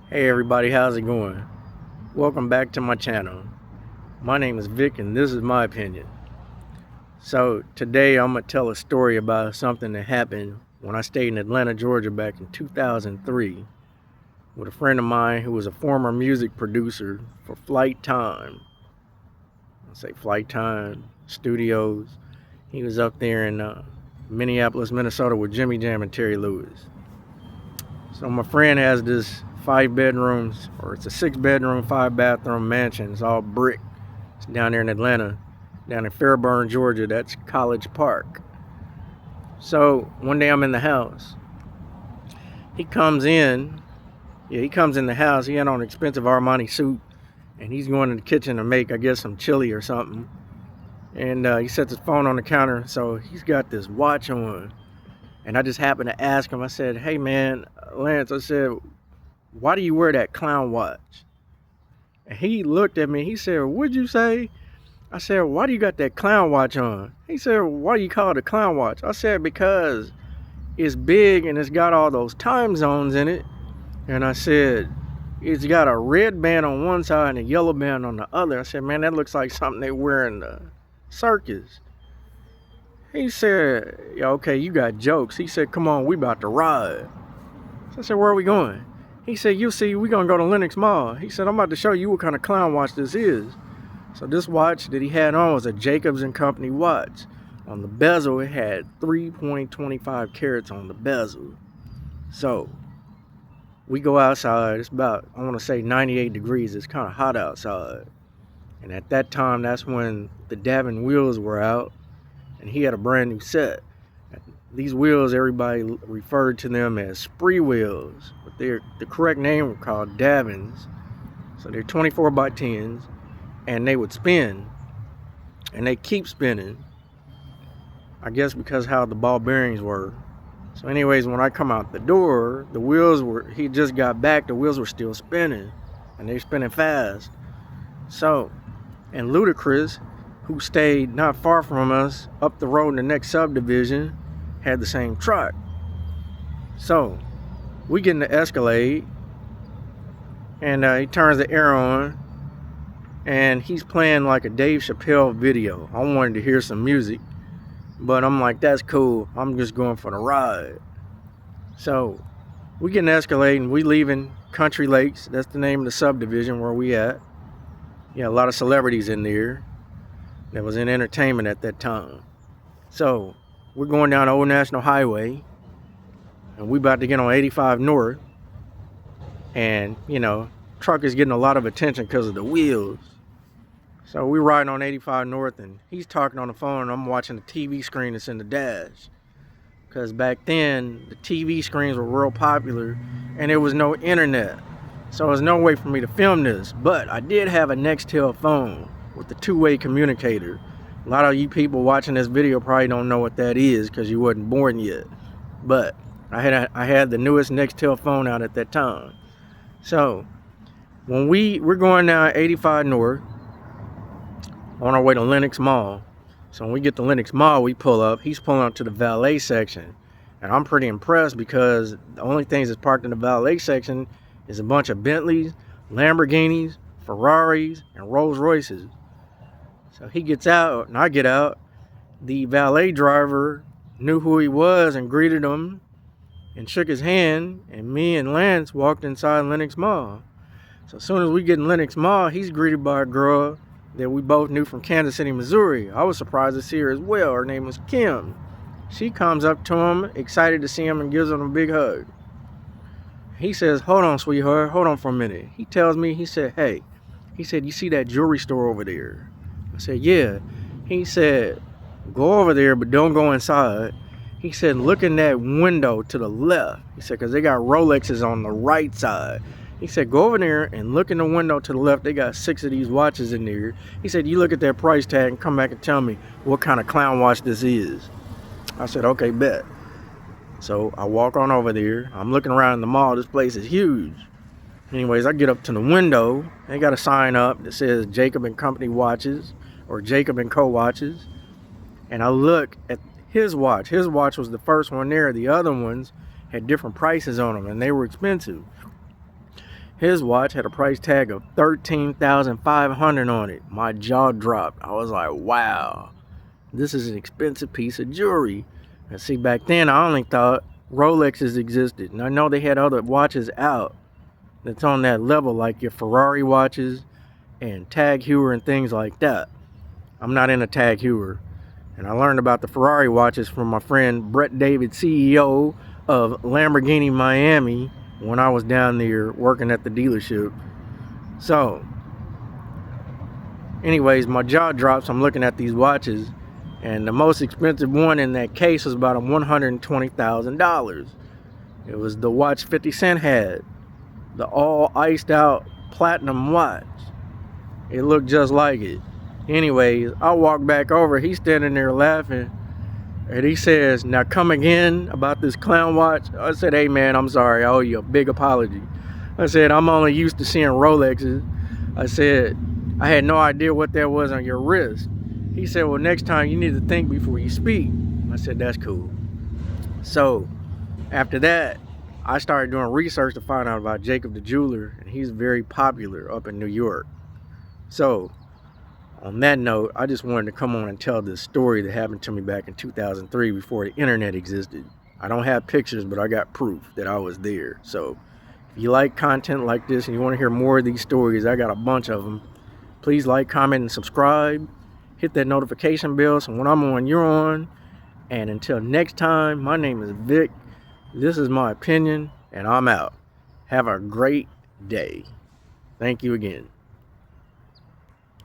Hey everybody, how's it going? Welcome back to my channel. My name is Vic and this is my opinion. So today I'm going to tell a story about something that happened when I stayed in Atlanta, Georgia back in 2003 with a friend of mine who was a former music producer for Flight Time. I say Flight Time Studios. He was up there in Minneapolis, Minnesota with Jimmy Jam and Terry Lewis. So my friend has this 5 bedrooms, or it's a 6 bedroom, 5 bathroom mansion. It's all brick. It's down there in Atlanta, down in Fairburn, Georgia. That's College Park. So one day I'm in the house. He comes in. He comes in the house. He had on an expensive Armani suit, and he's going to the kitchen to make, I guess, some chili or something. And he sets his phone on the counter. So he's got this watch on. And I just happened to ask him, I said, "Hey man, Lance," I said, "why do you wear that clown watch?" And he looked at me, he said, "What'd you say?" I said, "Why do you got that clown watch on?" He said, "Why do you call it a clown watch?" I said, "Because it's big and it's got all those time zones in it." And I said, "It's got a red band on one side and a yellow band on the other." I said, "Man, that looks like something they wear in the circus." He said, "Yeah, okay, you got jokes." He said, "Come on, we about to ride." So I said, "Where are we going?" He said, "You'll see, we're going to go to Lenox Mall." He said, "I'm about to show you what kind of clown watch this is." So this watch that he had on was a Jacobs & Company watch. On the bezel, it had 3.25 carats on the bezel. So we go outside. It's about, I want to say 98 degrees. It's kind of hot outside. And at that time, that's when the Davin wheels were out. And he had a brand new set. These wheels, everybody referred to them as spree wheels, but the correct name were called Davins. So they're 24 by 10s, and they would spin, and they keep spinning. I guess because how the ball bearings were. So anyways, when I come out the door, the wheels were, he just got back, the wheels were still spinning, and they're spinning fast. So, and Ludacris, who stayed not far from us, up the road in the next subdivision, had the same truck. So we get in the Escalade, and he turns the air on, and he's playing like a Dave Chappelle video. I wanted to hear some music, but I'm like, that's cool, I'm just going for the ride. So we get in the Escalade and we leaving Country Lakes. That's the name of the subdivision where we at. Yeah, a lot of celebrities in there that was in entertainment at that time. So we're going down Old National Highway, and we about to get on 85 North, and truck is getting a lot of attention because of the wheels. So we riding on 85 North, and he's talking on the phone, and I'm watching the TV screen that's in the dash. Because back then, the TV screens were real popular, and there was no internet. So there was no way for me to film this. But I did have a Nextel phone with the two-way communicator. A lot of you people watching this video probably don't know what that is because you wasn't born yet. But I had the newest Nextel phone out at that time. So when we're going down 85 North on our way to Lenox Mall. So when we get to Lenox Mall, we pull up. He's pulling up to the valet section. And I'm pretty impressed because the only things that's parked in the valet section is a bunch of Bentleys, Lamborghinis, Ferraris, and Rolls Royces. So he gets out and I get out. The valet driver knew who he was and greeted him and shook his hand, and me and Lance walked inside Lenox Mall. So as soon as we get in Lenox Mall, he's greeted by a girl that we both knew from Kansas City, Missouri. I was surprised to see her as well. Her name was Kim. She comes up to him, excited to see him, and gives him a big hug. He says, "Hold on, sweetheart, hold on for a minute." He tells me, he said, "Hey," he said, "you see that jewelry store over there?" I said, "Yeah." He said, "Go over there, but don't go inside." He said, "Look in that window to the left." He said, "Because they got Rolexes on the right side." He said, "Go over there and look in the window to the left. They got 6 of these watches in there." He said, "You look at that price tag and come back and tell me what kind of clown watch this is." I said, "Okay, bet." So I walk on over there. I'm looking around in the mall. This place is huge. Anyways, I get up to the window. They got a sign up that says Jacob & Company watches, or Jacob & Co watches. And I look at his watch. His watch was the first one there. The other ones had different prices on them, and they were expensive. His watch had a price tag of $13,500 on it. My jaw dropped. I was like, wow, this is an expensive piece of jewelry. And see, back then I only thought Rolexes existed. And I know they had other watches out that's on that level, like your Ferrari watches and Tag Heuer and things like that. I'm not into Tag Heuer. And I learned about the Ferrari watches from my friend Brett David, CEO of Lamborghini Miami, when I was down there working at the dealership. So, anyways, my jaw drops. I'm looking at these watches, and the most expensive one in that case was about $120,000. It was the watch 50 Cent had, the all iced out platinum watch. It looked just like it. Anyways, I walk back over. He's standing there laughing, and he says, "Now come again about this clown watch." I said, "Hey man, I'm sorry. I owe you a big apology." I said, "I'm only used to seeing Rolexes." I said, "I had no idea what that was on your wrist." He said, "Well, next time you need to think before you speak." I said, "That's cool." So after that, I started doing research to find out about Jacob the Jeweler, and he's very popular up in New York. So on that note, I just wanted to come on and tell this story that happened to me back in 2003 before the internet existed. I don't have pictures, but I got proof that I was there. So if you like content like this and you want to hear more of these stories, I got a bunch of them. Please like, comment, and subscribe. Hit that notification bell so when I'm on, you're on. And until next time, my name is Vic. This is my opinion, and I'm out. Have a great day. Thank you again.